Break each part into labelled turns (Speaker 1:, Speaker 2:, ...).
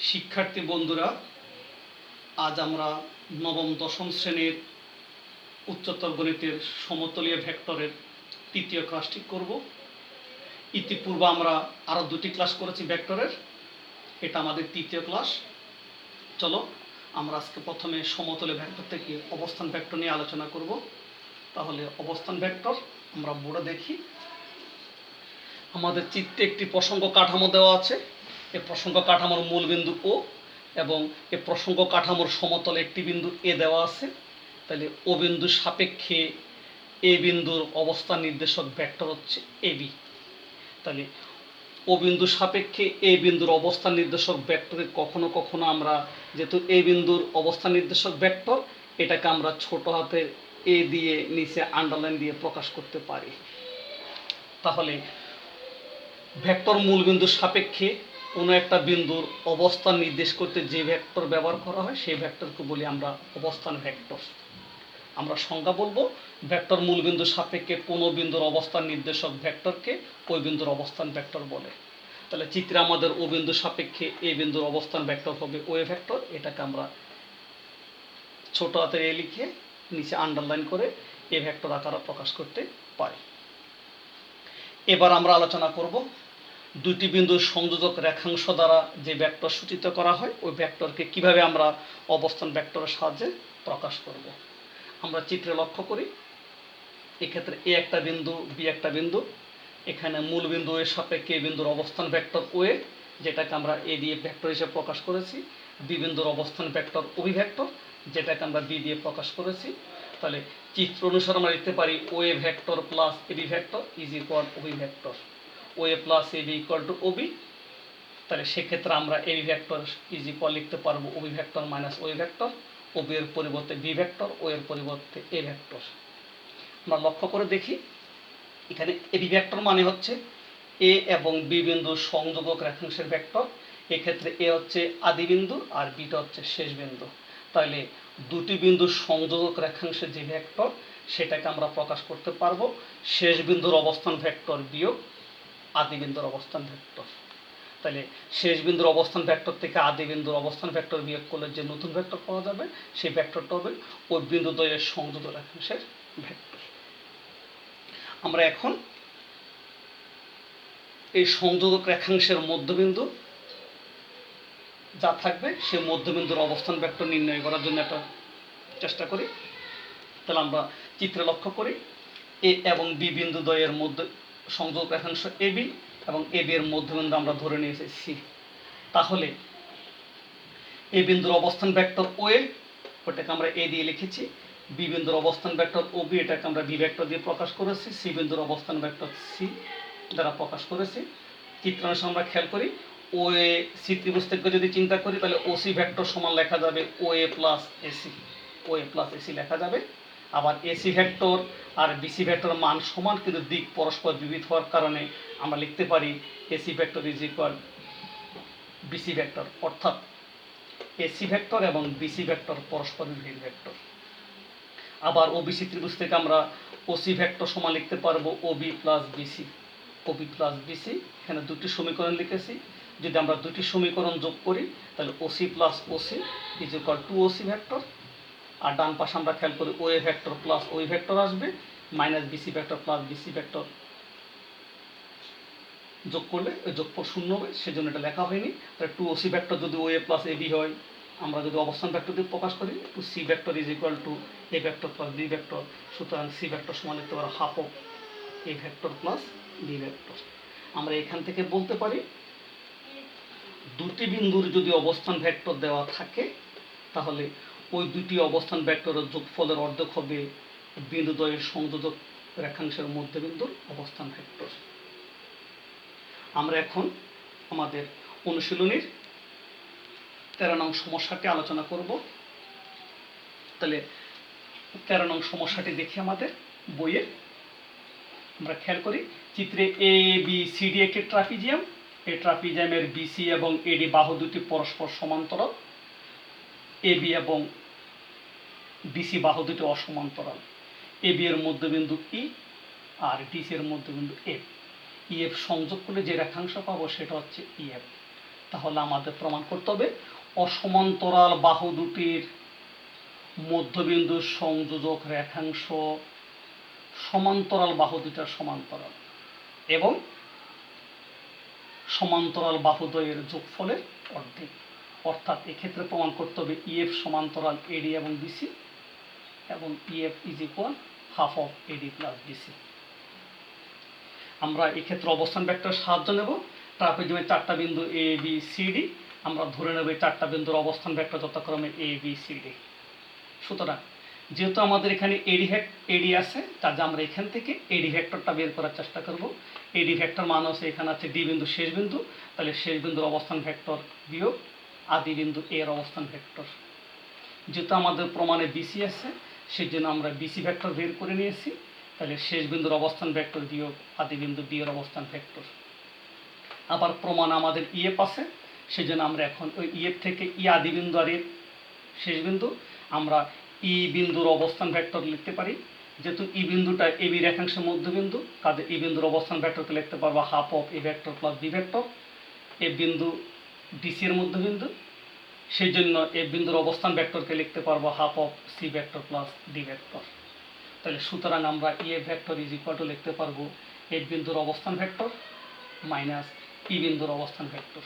Speaker 1: শিক্ষার্থী বন্ধুরা, আজ আমরা নবম দশম শ্রেণীর উচ্চতর গণিতের সমতলীয় ভেক্টরের তৃতীয় ক্লাসটি করব। ইতিপূর্বে আমরা আরও দুটি ক্লাস করেছি ভেক্টরের, এটা আমাদের তৃতীয় ক্লাস। চলো আমরা আজকে প্রথমে সমতলীয় ভেক্টর থেকে অবস্থান ভেক্টর নিয়ে আলোচনা করব। তাহলে অবস্থান ভেক্টর আমরা বোর্ডে দেখি। আমাদের চিত্রে একটি প্রসঙ্গ কাঠামো দেওয়া আছে। এই প্রসঙ্গ কাঠামোর মূল বিন্দু ও এবং এই প্রসঙ্গ কাঠামোর সমতলে একটি বিন্দু এ দেওয়া আছে। তাহলে ও বিন্দুর সাপেক্ষে এ বিন্দুর অবস্থান নির্দেশক ভেক্টর হচ্ছে এবি। তাহলে ও বিন্দুর সাপেক্ষে এ বিন্দুর অবস্থান নির্দেশক ভেক্টরে কখনো কখনো আমরা, যেহেতু এ বিন্দুর অবস্থান নির্দেশক ভেক্টর, এটাকে আমরা ছোট হাতের এ দিয়ে নিচে আন্ডারলাইন দিয়ে প্রকাশ করতে পারি। তাহলে ভেক্টর মূল বিন্দুর সাপেক্ষে কোনো একটা বিন্দুর অবস্থান নির্দেশ করতে যে ভেক্টর ব্যবহার করা হয় সেই ভেক্টরকে বলি আমরা অবস্থান ভেক্টর। আমরা সংজ্ঞা বলবো, ভেক্টর মূল বিন্দুর সাপেক্ষে কোনো বিন্দুর অবস্থান নির্দেশক ভেক্টরকে ওই বিন্দুর অবস্থান ভেক্টর বলে। তাহলে চিত্রে আমাদের ও বিন্দুর সাপেক্ষে এ বিন্দুর অবস্থান ভেক্টর হবে ও এ ভেক্টর। এটাকে আমরা ছোট হাতের এ লিখে নিচে আন্ডারলাইন করে এ ভেক্টর আকারে প্রকাশ করতে পারি। এবার আমরা আলোচনা করব দুটি বিন্দুর সংযোজক রেখাংশ দ্বারা যে ভেক্টর সূচিত করা হয় ওই ভেক্টরকে কিভাবে আমরা অবস্থান ভেক্টরের সাহায্যে প্রকাশ করব। আমরা চিত্রে লক্ষ্য করি, এক্ষেত্রে এ একটা বিন্দু, বি একটা বিন্দু। এখানে মূল বিন্দু এর সাপেক্ষে এ বিন্দুর অবস্থান ভেক্টর ও এ, যেটাকে আমরা এ দিয়ে ভেক্টর হিসেবে প্রকাশ করেছি। বি বিন্দুর অবস্থান ভেক্টর অভিভেক্টর, যেটাকে আমরা বি দিয়ে প্রকাশ করেছি। তাহলে চিত্র অনুসারে আমরা লিখতে পারি O A vector plus AB vector is equal OB vector. O A plus AB equal to OB. তাহলে সেক্ষেত্রে আমরা এবি ভেক্টর ইজ ইকুয়াল লিখতে পারবো OB vector minus OA vector. OB এর পরিবর্তে বি ভেক্টর, ও এর পরিবর্তে এ ভেক্টর। আমরা লক্ষ্য করে দেখি, এখানে এবি ভেক্টর মানে হচ্ছে এ এবং বি বিন্দুর সংযোজক রেখাংশের ভেক্টর। এক্ষেত্রে এ হচ্ছে আদি বিন্দু আর বিটা হচ্ছে শেষ বিন্দু। তাহলে দুটি বিন্দুর সংযোজক রেখাংশের যে ভেক্টর সেটাকে আমরা প্রকাশ করতে পারবো শেষ বিন্দুর অবস্থান ভেক্টর বিয়োগ আদি বিন্দুর অবস্থান ভেক্টর। তাহলে শেষ বিন্দুর অবস্থান ভেক্টর থেকে আদি বিন্দুর অবস্থান ভেক্টর বিয়োগ করলে যে নতুন ভেক্টর পাওয়া যাবে সেই ভেক্টরটা হবে ওই বিন্দু দ্বয়ের সংযোজক রেখাংশের ভেক্টর। আমরা এখন এই সংযোজক রেখাংশের মধ্যবিন্দু যা থাকবে সেই মধ্যবিন্দুর অবস্থান ভেক্টর নির্ণয় করার জন্য একটা চেষ্টা করি। তাহলে আমরা চিত্রে লক্ষ্য করি, এ এবং বি বিন্দু দ্বয়ের মধ্যে সংযোজক রেখাংশ এবি এবং এবি এর মধ্যবিন্দু আমরা ধরে নিয়েছি সি। তাহলে এ বিন্দুর অবস্থান ভেক্টর ও এ, ওটাকে আমরা এ দিয়ে লিখেছি। বি বিন্দুর অবস্থান ভেক্টর ও বি, এটাকে আমরা বি ভেক্টর দিয়ে প্রকাশ করেছি। সি বিন্দুর অবস্থান ভেক্টর সি দ্বারা প্রকাশ করেছি। চিত্রাংশ আমরা খেয়াল করি, ও এ সি ত্রিভুজ থেকে যদি চিন্তা করি তাহলে ও সি ভেক্টর সমান লেখা যাবে ও A plus AC, O A plus AC লেখা যাবে। আবার এসি ভেক্টর আর বিসি ভেক্টর মান সমান কিন্তু দিক পরস্পর বিপরীত হওয়ার কারণে আমরা লিখতে পারি AC vector is equal BC vector, অর্থাৎ এসি ভেক্টর এবং বিসি ভেক্টর পরস্পর বিপরীত ভেক্টর। আবার ওবিসি ত্রিভুজ থেকে আমরা ওসি ভেক্টর সমান লিখতে পারবো OB plus BC, OB plus BC. এখানে দুটি সমীকরণ লিখেছি, যদি আমরা দুটি সমীকরণ যোগ করি তাহলে OC plus OC is equal to OC vector. আর ডান পাশে আমরা খেয়াল করি O A vector plus OA vector আসবে, minus BC vector plus BC vector যোগ করলে ওই যোগফল শূন্য হবে, সেজন্য এটা লেখা হয়নি। তাহলে টু ওসি ভেক্টর যদি ও এ প্লাস এবি হয়, আমরা যদি অবস্থান ভেক্টর দিয়ে প্রকাশ করি two C vector is equal to A vector plus B vector. সুতরাং সি ভেক্টর সমান লিখতে পারো half of A vector plus B vector. আমরা এখান থেকে বলতে পারি দুটি বিন্দুর যদি অবস্থান ভেক্টর দেওয়া থাকে তাহলে ওই দুটি অবস্থান ভেক্টরের যোগফলের অর্ধেক হবে বিন্দুদ্বয়ের সংযোজক রেখাংশের মধ্যবিন্দুর অবস্থান ভেক্টর। আমরা এখন আমাদের অনুশীলনীর 13 নং সমস্যাটি আলোচনা করব। তাহলে 13 নং সমস্যাটি দেখি আমাদের বইয়ে। আমরা খেয়াল করি, চিত্রে এ বি সি ডি একটি ট্রাপিজিয়াম। এই ট্রাপিজিয়ামের বিসি এবং এডি বাহু দুটি পরস্পর সমান্তরাল। এবি এবং বিসি বাহু দুটি অসমান্তরাল। এবি এর মধ্যবিন্দু ই আর ডিসি এর মধ্যবিন্দু এফ। ইএফ সংযোগ করলে যে রেখাংশ পাবো সেটা হচ্ছে ইএফ। তাহলে আমাদের প্রমাণ করতে হবে অসমান্তরাল বাহু দুটির মধ্যবিন্দুর সংযোজক রেখাংশ সমান্তরাল বাহু দুটার সমান্তরাল এবং সমান্তরাল বাহুদ্বয়ের যোগফলের অর্ধেক। অর্থাৎ এক্ষেত্রে প্রমাণ করতে হবে ইএফ সমান্তরাল এডি এবং বিসি এবং EF is equal half of AD plus BC. আমরা এক্ষেত্রে অবস্থান ভেক্টরের সাহায্য নেব। ট্রাপিজিয়ামের চারটা বিন্দু এ বি সি ডি, আমরা ধরে নেব এই চারটা বিন্দুর অবস্থান ভেক্টর যথাক্রমে এ বি সি ডি। সুতরাং যেহেতু আমাদের এখানে এডি আছে, কাজে আমরা এখান থেকে এডি ভেক্টরটা বের করার চেষ্টা করব। এডি ভেক্টর মান হচ্ছে এখানে আছে ডি বিন্দু শেষ বিন্দু, তাহলে শেষ বিন্দুর অবস্থান ভেক্টর বিয়োগ আদি বিন্দু এর অবস্থান ভেক্টর। যেহেতু আমাদের প্রমাণে বিসি আছে, সেই জন্য আমরা বিসি ভেক্টর বের করে নিয়েছি, তাহলে শেষ বিন্দুর অবস্থান ভেক্টর বিয়োগ আদি বিন্দু ডি এর অবস্থান ভেক্টর। আবার প্রমাণ আমাদের ইএফ আছে, সেই জন্য আমরা এখন ওই ইএফ থেকে ই আদি বিন্দু আর এর শেষ বিন্দু আমরা ই বিন্দুর অবস্থান ভেক্টর লিখতে পারি। যেহেতু ই বিন্দুটা এ বি রেখাংশের মধ্যবিন্দু, কাজে ই বিন্দুর অবস্থান ভেক্টরকে লিখতে পারবো half of A vector plus B vector. A বিন্দু ডিসি এর মধ্যবিন্দু, সেই জন্য এ বিন্দুর অবস্থান ভেক্টরকে লিখতে পারবো half of C vector plus D vector. তাহলে সুতরাং আমরা A vector is equal to লিখতে পারবো এ বিন্দুর অবস্থান ভেক্টর মাইনাস ই বিন্দুর অবস্থান ভেক্টর।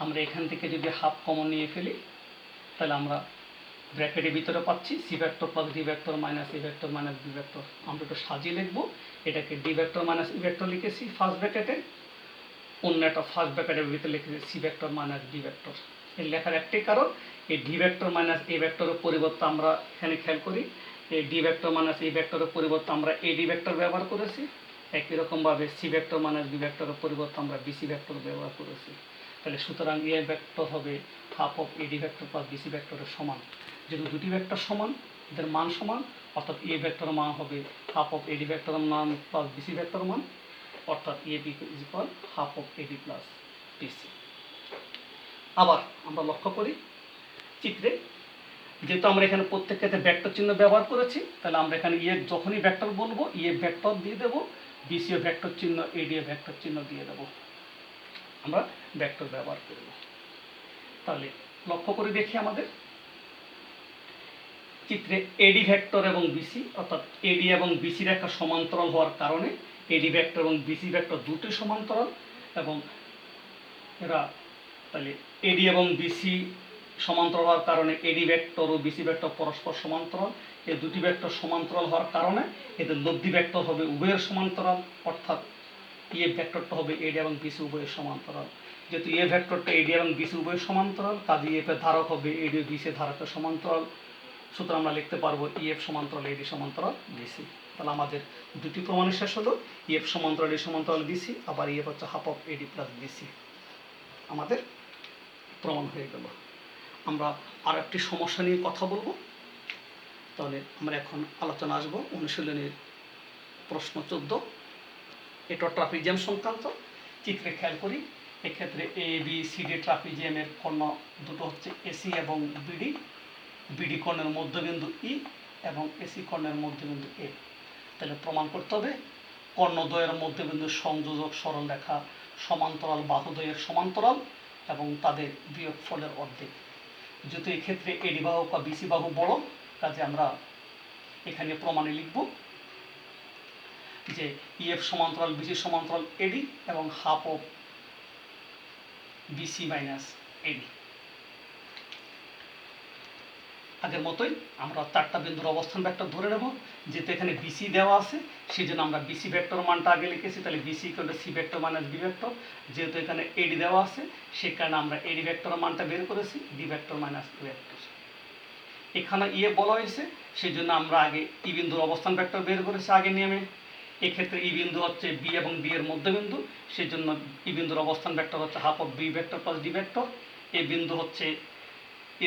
Speaker 1: আমরা এখান থেকে যদি হাফ কমন নিয়ে ফেলি, তাহলে আমরা ব্র্যাকেটের ভিতরে পাচ্ছি C vector plus D vector minus A vector minus B vector. আমরা একটু সাজিয়ে লিখবো, এটাকে D vector minus E vector লিখেছি ফার্স্ট ব্র্যাকেটে, অন্য একটা ফার্স্ট ব্র্যাকেটের ভিতরে লিখেছি C vector minus D vector. এর লেখার একটাই কারণ, এই ডি ভেক্টর মাইনাস এ ভেক্টরের পরিবর্তে আমরা এখানে খেয়াল করি এই ডি ভেক্টর মাইনাস এই ভেক্টরের পরিবর্তে আমরা এডি ভেক্টর ব্যবহার করেছি। একই রকমভাবে সি ভেক্টর মাইনাস বি ভেক্টরের পরিবর্তে আমরা বিসি ভেক্টর ব্যবহার করেছি। তাহলে সুতরাং এ ভেক্টর হবে half of AD vector plus BC ভেক্টরের সমান। যেহেতু দুটি ভেক্টর সমান, এদের মান সমান, অর্থাৎ এ ভেক্টর মান হবে হাফ অফ এডি ভেক্টর মান প্লাস বিসি ভেক্টর মান, অর্থাৎ A B is equal half of AD plus BC. আবার আমরা লক্ষ্য করি চিত্রে, যেহেতু আমরা এখানে প্রত্যেক ক্ষেত্রে ভেক্টর চিহ্ন ব্যবহার করেছি, তাহলে আমরা এখানে ইয়ে যখনই ভেক্টর বলবো ইয়ে ভেক্টর দিয়ে দেবো, বিসি ভেক্টর চিহ্ন, এডি ভেক্টর চিহ্ন দিয়ে দেবো, আমরা ভেক্টর ব্যবহার করব। তাহলে লক্ষ্য করে দেখি আমাদের চিত্রে এডি ভেক্টর এবং বিসি, অর্থাৎ এডি এবং বিসির একটা সমান্তরাল হওয়ার কারণে এডি ভেক্টর এবং বিসি ভেক্টর দুটি সমান্তরাল, এবং এরা তাহলে এডি এবং বিসি সমান্তরাল হওয়ার কারণে এডি ভেক্টর ও বিসি ভেক্টর পরস্পর সমান্তরাল। এই দুটি ভেক্টর সমান্তরাল হওয়ার কারণে এদের লব্ধি ভেক্টর হবে উভয়ের সমান্তরাল, অর্থাৎ এ ভেক্টরটা হবে এডি এবং বিসি উভয়ের সমান্তরাল। যেহেতু এ ভেক্টরটা এডি এবং বিসি উভয়ের সমান্তরাল, কাজে এফ এর ধারক হবে এডি ও বিসি ধারকের সমান্তরাল। সুতরাং আমরা লিখতে পারবো ইএফ সমান্তরাল এডি সমান্তরাল বিসি। তাহলে আমাদের দুটি প্রমাণ শেষ হলো, ইএফ সমান্তরাল এডি সমান্তরাল বিসি, আবার ইএফ হচ্ছে half of AD plus BC, আমাদের প্রমাণ হয়ে গেল। আমরা আর একটি সমস্যা নিয়ে কথা বলবো। তাহলে আমরা এখন আলোচনা আসবো অনুশীলনের প্রশ্ন 14। এটা ট্রাপিজিয়াম সংক্রান্ত। চিত্রে খেয়াল করি, এক্ষেত্রে এ বি সি ডি ট্রাপিজিয়ামের কর্ণ দুটো হচ্ছে এসি এবং বিডি। বিডি কর্ণের মধ্যবিন্দু ই এবং এসি কর্ণের মধ্যবিন্দু এ। তাহলে প্রমাণ করতে হবে কর্ণদ্বয়ের মধ্যবিন্দু সংযোজক সরলরেখা সমান্তরাল বাহুদ্বয়ের সমান্তরাল এবং তাদের বিয়োগফলের অর্ধেক। যেহেতু এক্ষেত্রে এডি বাহু বা বিসি বাহু বড়, কাজে আমরা এখানে প্রমাণে লিখব যে ইএফ সমান্তরাল বিসি সমান্তরাল এডি এবং half of BC minus AD. আগের মতোই আমরা চারটা বিন্দুর অবস্থান ভেক্টর ধরে নেব। যেহেতু এখানে বিসি দেওয়া আছে, সেই জন্য আমরা বিসি ভেক্টর মানটা আগে লিখেছি, তাহলে BC equal to C vector minus B vector. যেহেতু এখানে এডি দেওয়া আছে, সেই কারণে আমরা এডি ভেক্টরের মানটা বের করেছি D vector minus B vector. এখানে ইয়ে বলা হয়েছে, সেই জন্য আমরা আগে ই বিন্দুর অবস্থান ভেক্টর বের করেছি আগে নিয়মে। এক্ষেত্রে ই বিন্দু হচ্ছে বি এবং বি এর মধ্যবিন্দু, সেই জন্য ই বিন্দুর অবস্থান ভেক্টর হচ্ছে half of B vector plus D vector. A বিন্দু হচ্ছে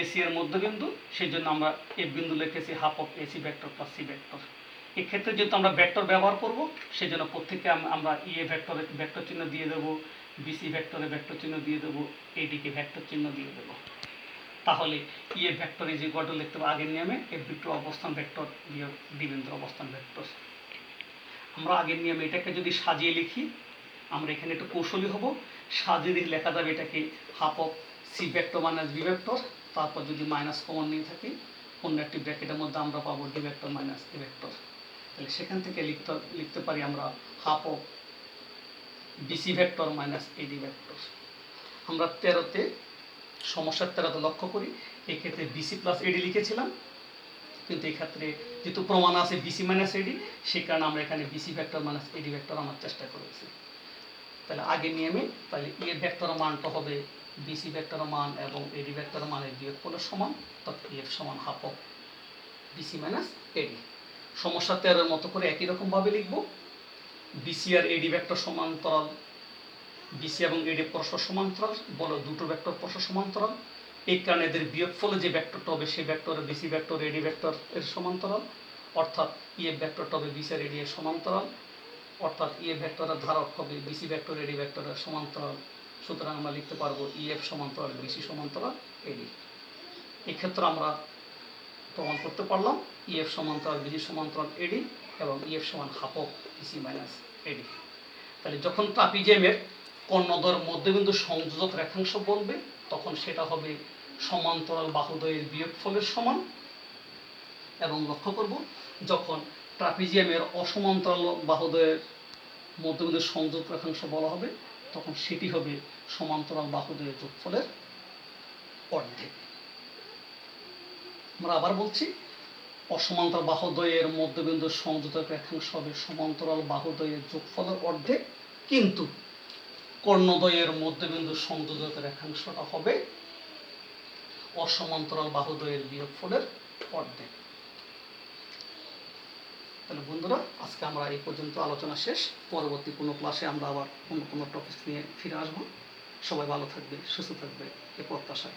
Speaker 1: এসি এর মধ্যবিন্দু, সেই জন্য আমরা এ বিন্দু লিখেছি half of AC vector plus C vector. এক্ষেত্রে যেহেতু আমরা ভেক্টর ব্যবহার করব, সেই জন্য প্রত্যেকে আমরা ইএ ভেক্টরে ভেক্টর চিহ্ন দিয়ে দেবো, বিসি ভেক্টরে ভেক্টর চিহ্ন দিয়ে দেবো, এডিকে ভেক্টর চিহ্ন দিয়ে দেবো। তাহলে ইএ ভেক্টর ইজ ইকুয়াল টু লিখতে হবে আগের নিয়মে এফ বিন্দুর অবস্থান ভেক্টর বিয়োগ ডি বিন্দুর অবস্থান ভেক্টর। আমরা আগের নিয়মে এটাকে যদি সাজিয়ে লিখি, আমরা এখানে একটু কৌশলী হব। সাজিয়ে দিয়ে লেখা যাবে এটাকে half of C vector minus B vector, তারপর যদি মাইনাস কমন নিয়ে থাকি অন্য একটি ব্র্যাকেটের মধ্যে আমরা পাবো D vector minus A vector. তাহলে সেখান থেকে লিখতে পারি আমরা half of BC vector minus AD vector. আমরা 13তে সমস্যার 13তে লক্ষ্য করি এই ক্ষেত্রে বিসি প্লাস এডি লিখেছিলাম, কিন্তু এই ক্ষেত্রে যেহেতু প্রমাণ আছে বিসি মাইনাস এডি, সেই কারণে আমরা এখানে BC vector minus AD vector আমার চেষ্টা করেছি। তাহলে আগে নিয়মে তাহলে এ ভেক্টর মানটা হবে বিসি ভেক্টর মান এবং এডি ভেক্টর মানের বিয়োগফলের সমান, অর্থাৎ এফ সমান half of BC minus AD. সমস্যা 13-এর মতো করে একই রকমভাবে লিখব। বিসি আর এডি ভেক্টর সমান্তরাল, বিসি এবং এডি পরস্পর সমান্তরাল, বলো দুটো ভেক্টর পরস্পর সমান্তরাল, এই কারণে এদের বিয়োগফলে যে ভেক্টরটা হবে সেই vector BC vector AD vector এর সমান্তরাল, অর্থাৎ ইএফ ভেক্টরটা হবে বিসি আর এডি এর সমান্তরাল, অর্থাৎ ইএফ ভেক্টরের ধারক হবে বিসি ভেক্টর এডি ভেক্টরের সমান্তরাল। সুতরাং আমরা লিখতে পারবো ইএফ সমান্তরাল বিসি সমান্তরাল এডি। এক্ষেত্রে আমরা প্রমাণ করতে পারলাম ইএফ সমান্তরাল বিসি সমান্তরাল এডি এবং ইএফ সমান half of BC minus AD. তাহলে যখন ট্রাপিজিয়ামের কর্ণদ্বয়ের মধ্যবিন্দু সংযোজক রেখাংশ বলবে তখন সেটা হবে সমান্তরাল বাহুদ্বয়ের বিয়োগফলের সমান, এবং লক্ষ্য করব যখন ট্রাপিজিয়ামের অসমান্তরাল বাহুদ্বয়ের মধ্যবিন্দু সংযোজক রেখাংশ বলা হবে তখন সেটি হবে সমান্তরাল বাহুদ্বয়ের যোগফলের অর্ধেক। আমরা আবার বলছি, অসমান্তরাল বাহুদ্বয়ের মধ্যবিন্দু সংযোজক রেখাংশ হবে সমান্তরাল বাহুদ্বয়ের যোগফলের অর্ধেক, কিন্তু কর্ণদ্বয়ের মধ্যবিন্দু সংযোজক রেখাংশটা হবে অসমান্তরাল বাহুদ্বয়ের বিয়োগফলের অর্ধেক। তাহলে বন্ধুরা আজকে আমরা এই পর্যন্ত আলোচনা শেষ। পরবর্তী কোনো ক্লাসে আমরা আবার অন্য কোনো টপিক নিয়ে ফিরে আসবো। সবাই ভালো থাকবে, সুস্থ থাকবে এ প্রত্যাশায়।